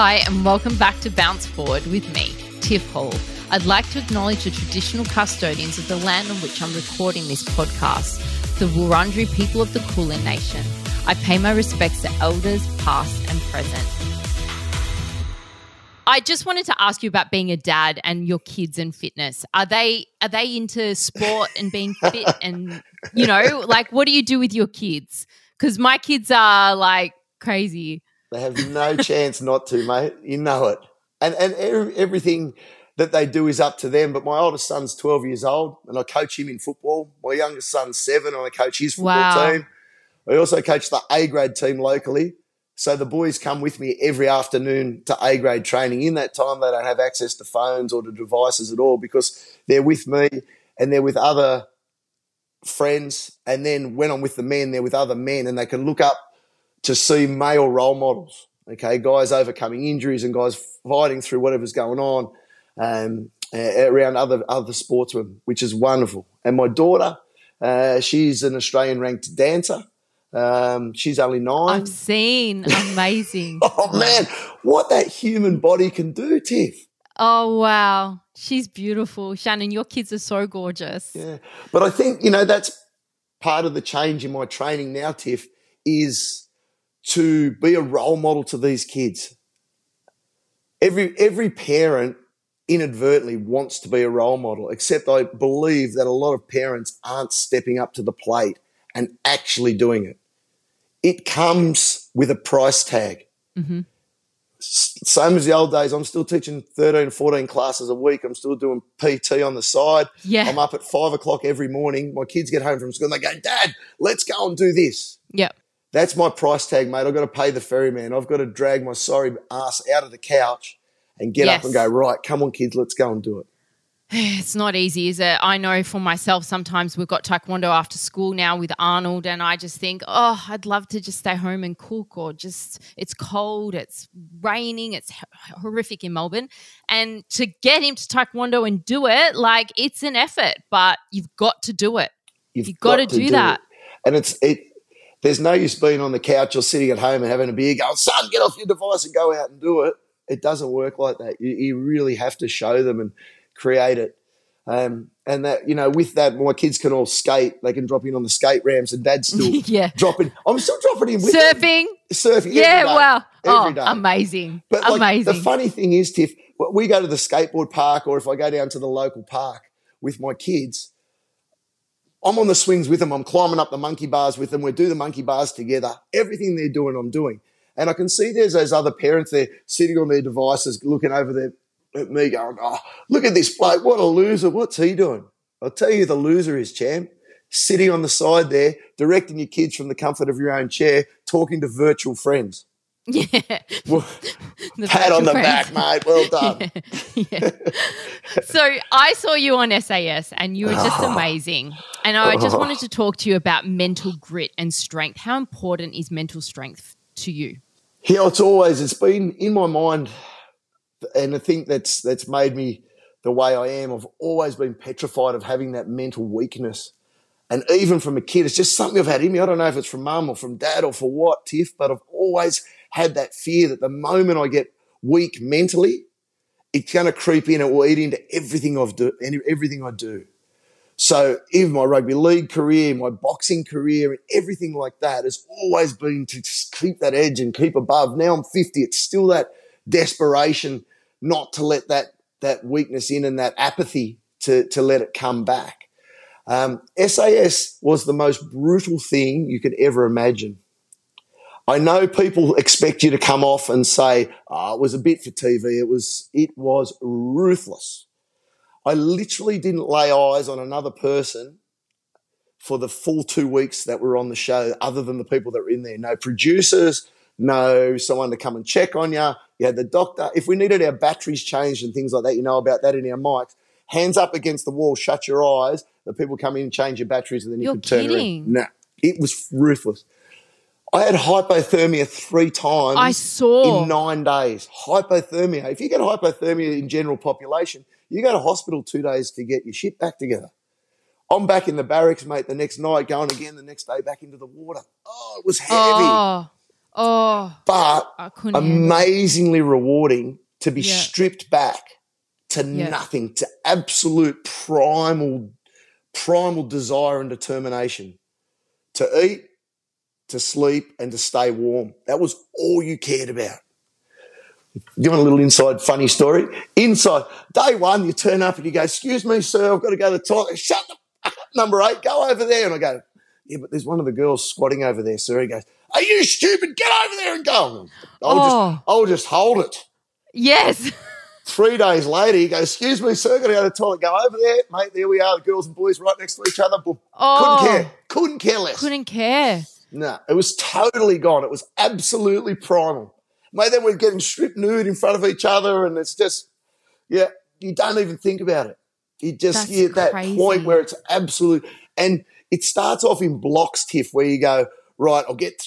Hi, and welcome back to Bounce Forward with me, Tiff Hall. I'd like to acknowledge the traditional custodians of the land on which I'm recording this podcast, the Wurundjeri people of the Kulin Nation. I pay my respects to elders, past and present. I just wanted to ask you about being a dad and your kids and fitness. Are they into sport and being fit and, what do you do with your kids? Because my kids are like crazy. They have no chance not to, mate. You know it. And everything that they do is up to them. But my oldest son's 12 years old and I coach him in football. My youngest son's 7 and I coach his football team. I also coach the A-grade team locally. So the boys come with me every afternoon to A-grade training. In that time, they don't have access to phones or to devices at all because they're with me and they're with other friends. And then when I'm with the men, they're with other men and they can look up to see male role models, okay, guys overcoming injuries and guys fighting through whatever's going on around other sportsmen, which is wonderful. And my daughter, she's an Australian-ranked dancer. She's only 9. I've seen. Amazing. Oh, man, what that human body can do, Tiff. Oh, wow. She's beautiful. Shannan, your kids are so gorgeous. Yeah, but I think, that's part of the change in my training now, Tiff, is to be a role model to these kids. Every parent inadvertently wants to be a role model, except I believe that a lot of parents aren't stepping up to the plate and actually doing it. It comes with a price tag. Mm-hmm. Same as the old days. I'm still teaching 13, 14 classes a week. I'm still doing PT on the side. Yeah. I'm up at 5 o'clock every morning. My kids get home from school and they go, Dad, let's go and do this. Yep. That's my price tag, mate. I've got to pay the ferryman. I've got to drag my sorry ass out of the couch and get up and go, right, come on, kids, let's go and do it. It's not easy, is it? I know for myself sometimes we've got taekwondo after school now with Arnold and I just think, I'd love to just stay home and cook or just it's cold, it's raining, it's horrific in Melbourne. And to get him to taekwondo and do it, like it's an effort, but you've got to do it. You've got to do that. And there's no use being on the couch or sitting at home and having a beer going, son, get off your device and go out and do it. It doesn't work like that. You really have to show them and create it. And that, with that, my kids can all skate. They can drop in on the skate ramps and Dad's still dropping. I'm still dropping in with surfing. Surfing. Yeah, wow. Every day. Amazing. But the funny thing is, Tiff, we go to the skateboard park or if I go down to the local park with my kids, I'm on the swings with them. I'm climbing up the monkey bars with them. We do the monkey bars together. Everything they're doing, I'm doing. And I can see there's those other parents there sitting on their devices looking over there at me going, look at this bloke. What a loser. What's he doing? I'll tell you the loser is, champ. Sitting on the side there, directing your kids from the comfort of your own chair, talking to virtual friends. Yeah. Well, pat on the back, mate. Well done. Yeah. So I saw you on SAS and you were just amazing. And I just wanted to talk to you about mental grit and strength. How important is mental strength to you? Yeah, it's been in my mind, and I think that's made me the way I am. I've always been petrified of having that mental weakness. And even from a kid, it's just something I've had in me. I don't know if it's from mum or from dad or for what, Tiff, but I've always had that fear that the moment I get weak mentally, it's going to creep in. It will eat into everything I do. So even my rugby league career, my boxing career, and everything like that has always been to just keep that edge and keep above. Now I'm 50. It's still that desperation not to let that weakness in and that apathy to let it come back. SAS was the most brutal thing you could ever imagine. I know people expect you to come off and say, it was a bit for TV. It was ruthless. I literally didn't lay eyes on another person for the full 2 weeks that were on the show other than the people that were in there. No producers, no someone to come and check on you. You had the doctor. If we needed our batteries changed and things like that, you know about that in our mics. Hands up against the wall, shut your eyes. The people come in and change your batteries and then you could turn around. No, it was ruthless. I had hypothermia 3 times I saw. in 9 days. Hypothermia. If you get hypothermia in general population, you go to hospital 2 days to get your shit back together. I'm back in the barracks, mate, the next night, going again the next day back into the water. Oh, it was heavy. Oh, but I couldn't handle it. amazingly rewarding to be stripped back to nothing, to absolute primal desire and determination to eat, to sleep, and to stay warm. That was all you cared about. Give a little inside funny story. Inside, day one, you turn up and you go, excuse me, sir, I've got to go to the toilet. Shut the fuck up, number 8, go over there. And I go, yeah, but there's one of the girls squatting over there, sir. He goes, are you stupid? Get over there and go. I'll just hold it. Yes. 3 days later, he goes, excuse me, sir, got to go to the toilet. Go over there, mate. There we are, the girls and boys right next to each other. Boom. Couldn't care less. Couldn't care. No, it was totally gone. It was absolutely primal. Mate, then we're getting stripped nude in front of each other, and it's just, you don't even think about it. You just, that point where it's absolute, and it starts off in blocks, Tiff, where you go, right, I'll get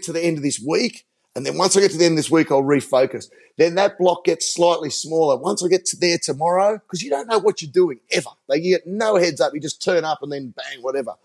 to the end of this week, and then once I get to the end of this week, I'll refocus. Then that block gets slightly smaller. Once I get to there tomorrow, because you don't know what you're doing ever. Like, you get no heads up. You just turn up and then bang, whatever.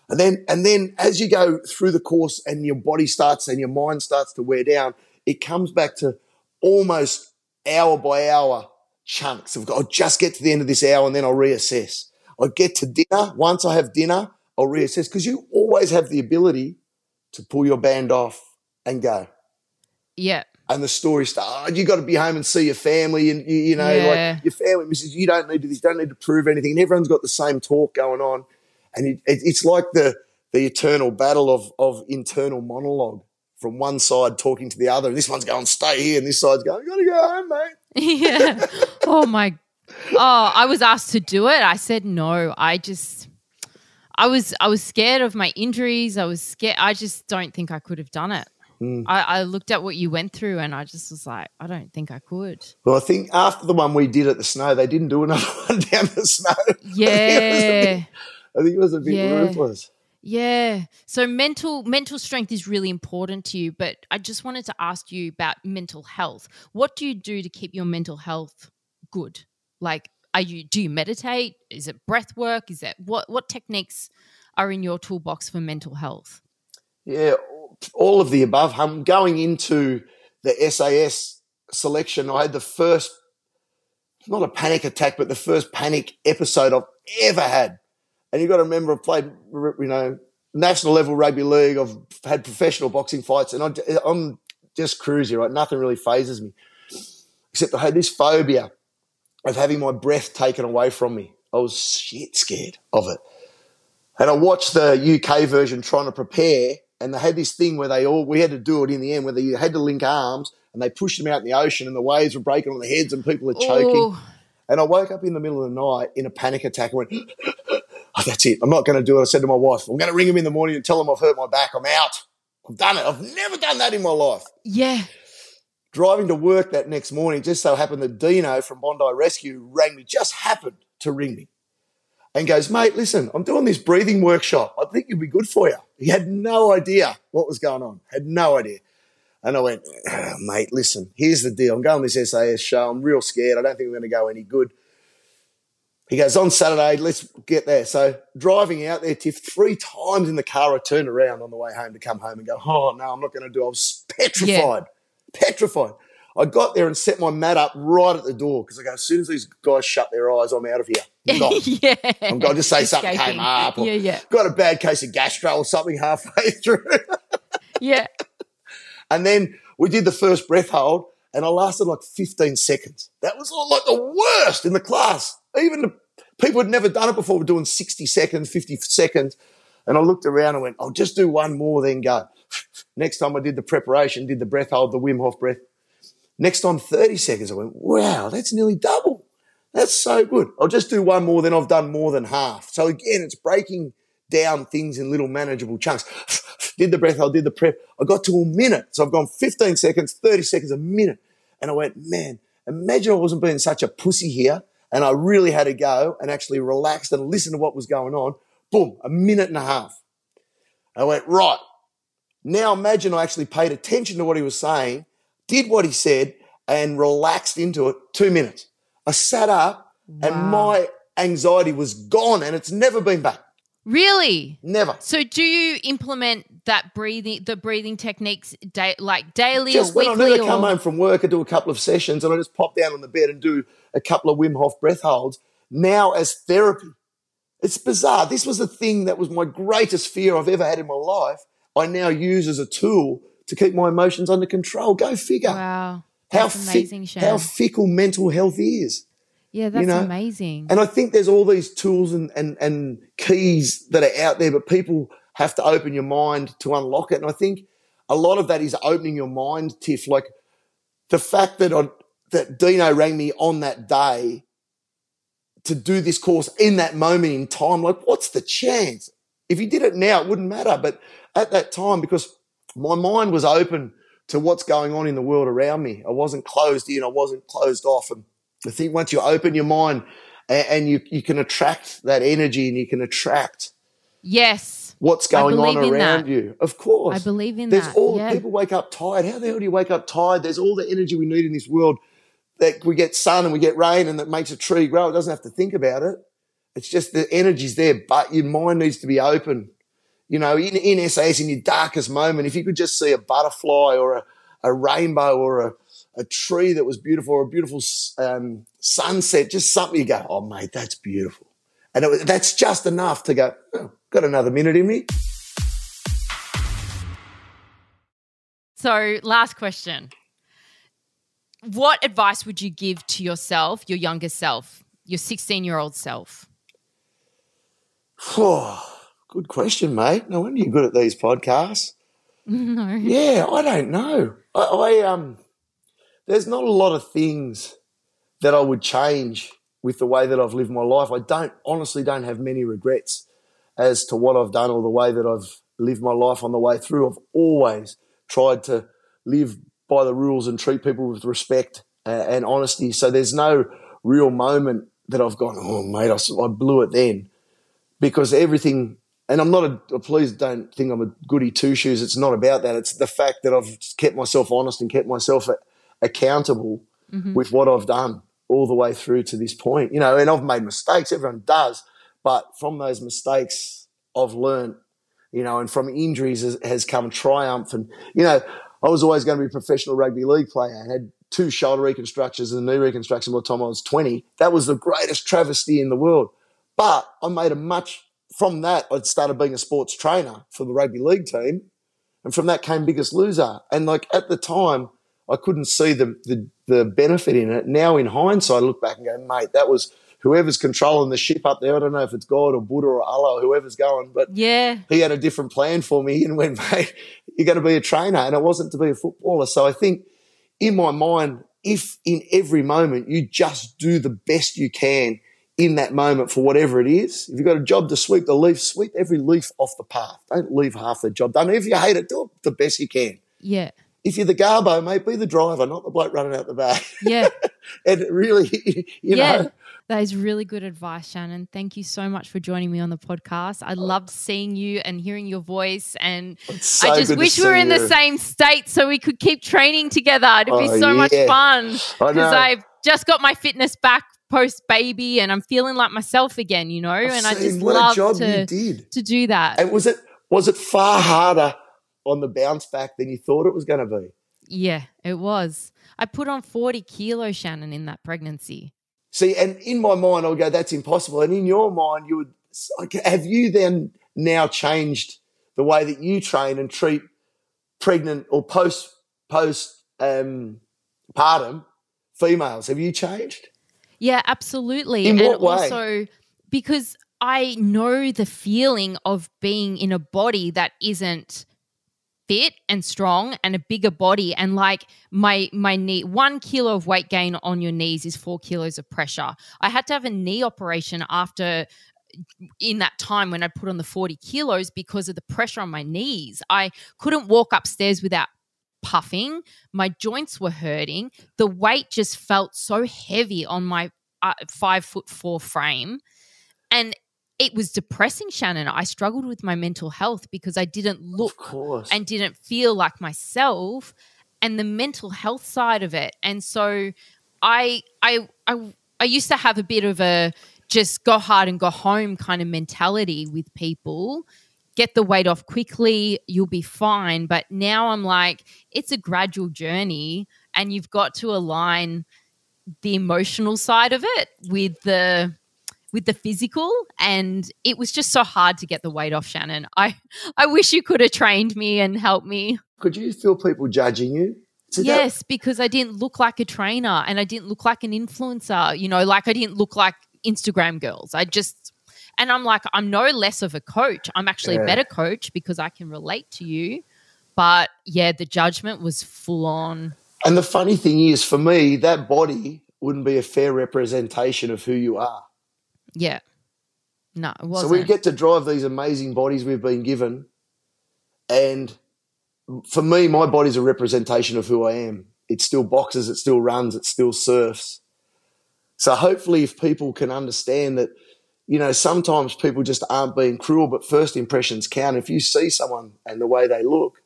And then as you go through the course and your body starts and your mind starts to wear down, it comes back to almost hour by hour chunks of, I'll just get to the end of this hour and then I'll reassess. I'll get to dinner. Once I have dinner, I'll reassess, because you always have the ability to pull your band off and go. Yeah. And the story starts. You got to be home and see your family, and like your family misses. You don't need to this. Don't need to prove anything. And everyone's got the same talk going on, and it's like the eternal battle of internal monologue from one side talking to the other, and this one's going, stay here, and this side's going, you got to go home, mate. Yeah. I was asked to do it. I said no. I was scared of my injuries. I was scared. I just don't think I could have done it. I looked at what you went through and I just was like, I don't think I could. Well, I think after the one we did at the snow, they didn't do another one down the snow. Yeah. I think it was a bit ruthless. Yeah. So mental strength is really important to you, but I just wanted to ask you about mental health. What do you do to keep your mental health good? Like, do you meditate? Is it breath work? Is that what techniques are in your toolbox for mental health? Yeah, all of the above. I'm going into the SAS selection. I had the first, not a panic attack, but the first panic episode I've ever had. And you've got to remember, I've played, national level rugby league. I've had professional boxing fights, and I'm just cruising, right? Nothing really phases me, except I had this phobia of having my breath taken away from me. I was shit scared of it. And I watched the UK version trying to prepare, and they had this thing where we had to do it in the end, where they had to link arms, and they pushed them out in the ocean, and the waves were breaking on their heads, and people are choking. Oh. And I woke up in the middle of the night in a panic attack and went, oh, that's it. I'm not going to do it. I said to my wife, I'm going to ring him in the morning and tell him I've hurt my back. I'm out. I've done it. I've never done that in my life. Yeah. Driving to work that next morning, just so happened that Dino from Bondi Rescue rang me, just happened to ring me, and goes, mate, listen, I'm doing this breathing workshop. I think it'd be good for you. He had no idea what was going on. Had no idea. And I went, oh, mate, listen, here's the deal. I'm going to this SAS show. I'm real scared. I don't think I'm going to go any good. He goes, on Saturday, let's get there. So driving out there, Tiff, 3 times in the car, I turned around on the way home to come home and go, oh, no, I'm not going to do it. I was petrified. I got there and set my mat up right at the door, because I go, as soon as these guys shut their eyes, I'm out of here. I'm gone. Yeah. I'm going to say something came up. Or got a bad case of gastro or something halfway through. Yeah. And then we did the first breath hold, and I lasted like 15 seconds. That was like the worst in the class. Even the people had never done it before were doing 60 seconds, 50 seconds. And I looked around and went, I'll just do one more, then go. Next time I did the preparation, did the breath hold, the Wim Hof breath. Next time, 30 seconds. I went, wow, that's nearly double. That's so good. I'll just do one more, then I've done more than half. So again, it's breaking down things in little manageable chunks. Did the breath hold, did the prep. I got to a minute. So I've gone 15 seconds, 30 seconds, a minute. And I went, man, imagine I wasn't being such a pussy here, and I really had to go and actually relaxed and listen to what was going on. Boom, a minute and a half. I went, right. Now imagine I actually paid attention to what he was saying, did what he said, and relaxed into it. 2 minutes. I sat up and my anxiety was gone, and it's never been back. Really? Never. So do you implement the breathing techniques like daily Just or when weekly? I need to come home from work, I do a couple of sessions and I just pop down on the bed and do a couple of Wim Hof breath holds now as therapy. It's bizarre. This was the thing that was my greatest fear I've ever had in my life. I now use as a tool to keep my emotions under control. Go figure. Wow. That's amazing, Shan. How fickle mental health is. Yeah, that's amazing. And I think there's all these tools and keys that are out there, but people have to open your mind to unlock it. And I think a lot of that is opening your mind, Tiff. Like the fact that Dino rang me on that day to do this course in that moment in time, like what's the chance? If you did it now, it wouldn't matter. But at that time, because my mind was open to what's going on in the world around me, I wasn't closed in, I wasn't closed off. And I think once you open your mind and you can attract that energy and you can attract what's going on around you. Of course. I believe in There's that. People wake up tired. How the hell do you wake up tired? There's all the energy we need in this world that we get sun and we get rain and that makes a tree grow. It doesn't have to think about it. It's just the energy's there, but your mind needs to be open. You know, in SAS, in your darkest moment, if you could just see a butterfly or a rainbow or a tree that was beautiful or a beautiful sunset, just something you go, oh, mate, that's beautiful. And that's just enough to go, oh, got another minute in me. So last question. What advice would you give to yourself, your younger self, your 16-year-old self? Good question, mate. No wonder you're good at these podcasts. No. Yeah, I don't know. There's not a lot of things that I would change with the way that I've lived my life. I honestly don't have many regrets as to what I've done or the way that I've lived my life on the way through. I've always tried to live by the rules and treat people with respect and honesty. So there's no real moment that I've gone, oh, mate, I blew it then. Because everything, and I'm not please don't think I'm a goody two-shoes. It's not about that. It's the fact that I've kept myself honest and kept myself accountable with what I've done all the way through to this point. You know, and I've made mistakes. Everyone does. But from those mistakes, I've learned, you know, and from injuries has come triumph. And, you know, I was always going to be a professional rugby league player. I had 2 shoulder reconstructions and a knee reconstruction by the time I was 20. That was the greatest travesty in the world. But I made from that, I'd started being a sports trainer for the rugby league team. And from that came Biggest Loser. And like at the time, I couldn't see the benefit in it. Now in hindsight, I look back and go, mate, that was whoever's controlling the ship up there. I don't know if it's God or Buddha or Allah or whoever's going, but he had a different plan for me and went, mate, you're going to be a trainer. And it wasn't to be a footballer. So I think in my mind, if in every moment you just do the best you can in that moment for whatever it is, if you've got a job to sweep the leaf, sweep every leaf off the path. Don't leave half the job done. If you hate it, do it the best you can. Yeah. If you're the garbo, mate, be the driver, not the bloke running out the back. Yeah. And really, you know. That is really good advice, Shannan. Thank you so much for joining me on the podcast. I loved seeing you and hearing your voice, and so I just wish we were in the same state so we could keep training together. It'd be so much fun because I've just got my fitness back post-baby and I'm feeling like myself again, you know, and I just love to do that. And was it far harder on the bounce back than you thought it was going to be? Yeah, it was. I put on 40 kilos, Shannan, in that pregnancy. See, and in my mind, I would go, that's impossible. And in your mind, you would, have you then now changed the way that you train and treat pregnant or post-partum females? Have you changed? Yeah, absolutely. In what way? Also because I know the feeling of being in a body that isn't fit and strong and a bigger body, and like my knee, 1 kilo of weight gain on your knees is 4 kilos of pressure. I had to have a knee operation in that time when I put on the 40 kilos because of the pressure on my knees. I couldn't walk upstairs without puffing. My joints were hurting. The weight just felt so heavy on my 5'4" frame, and it was depressing, Shannan. I struggled with my mental health because I didn't look and didn't feel like myself, and the mental health side of it. And so I used to have a bit of a just go hard and go home kind of mentality with people, get the weight off quickly, you'll be fine. But now I'm like, it's a gradual journey, and you've got to align the emotional side of it with the physical. And it was just so hard to get the weight off, Shannan. I wish you could have trained me and helped me. Could you feel people judging you? Yes, because I didn't look like a trainer and I didn't look like an influencer, like I didn't look like Instagram girls. And I'm like, I'm no less of a coach. I'm actually a better coach because I can relate to you. But yeah, the judgment was full on. And the funny thing is, for me, that body wouldn't be a fair representation of who you are. Yeah. No, it wasn't. So we get to drive these amazing bodies we've been given. And for me, my body's a representation of who I am. It still boxes, it still runs, it still surfs. So hopefully if people can understand that, sometimes people just aren't being cruel, but first impressions count. If you see someone and the way they look,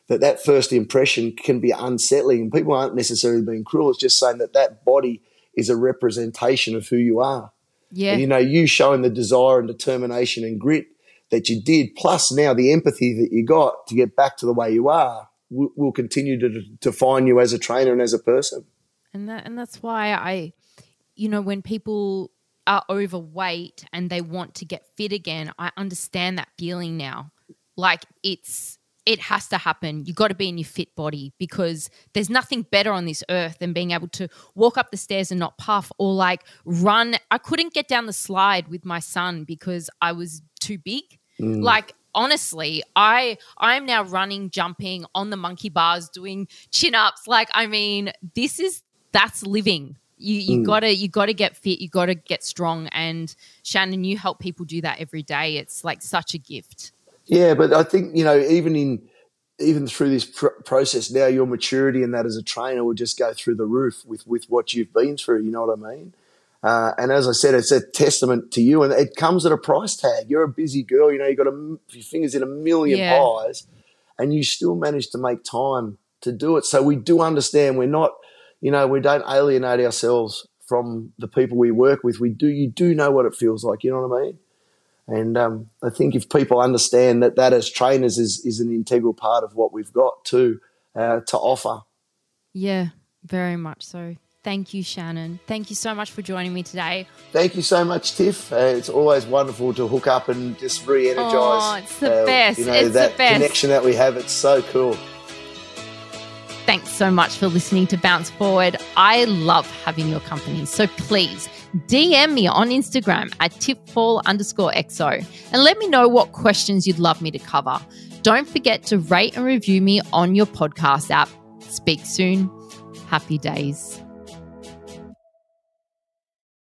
that first impression can be unsettling. And people aren't necessarily being cruel. It's just saying that body is a representation of who you are. Yeah. And, you showing the desire and determination and grit that you did, plus now the empathy that you got to get back to the way you are, will continue to define you as a trainer and as a person. And that's why when people are overweight and they want to get fit again, I understand that feeling now. Like it has to happen. You got to be in your fit body, because there's nothing better on this earth than being able to walk up the stairs and not puff, or like run. I couldn't get down the slide with my son because I was too big. Like, honestly, I'm now running, jumping on the monkey bars, doing chin-ups. Like, I mean, that's living. You gotta get fit, you gotta get strong. And Shannan, you help people do that every day. It's like such a gift. Yeah, but I think, even through this process now, your maturity in that as a trainer will just go through the roof with what you've been through, you know what I mean? And as I said, it's a testament to you, and it comes at a price tag. You're a busy girl, you've got your fingers in a million pies, and you still manage to make time to do it. So we do understand we're not, we don't alienate ourselves from the people we work with. You do know what it feels like, you know what I mean? And I think if people understand that as trainers is an integral part of what we've got to offer. Yeah, very much so. Thank you, Shannan. Thank you so much for joining me today. Thank you so much, Tiff. It's always wonderful to hook up and just re-energise. Oh, it's the best. It's that the best connection that we have. It's so cool. Thanks so much for listening to Bounce Forward. I love having your company. So please DM me on Instagram at tipfall_XO and let me know what questions you'd love me to cover. Don't forget to rate and review me on your podcast app. Speak soon. Happy days.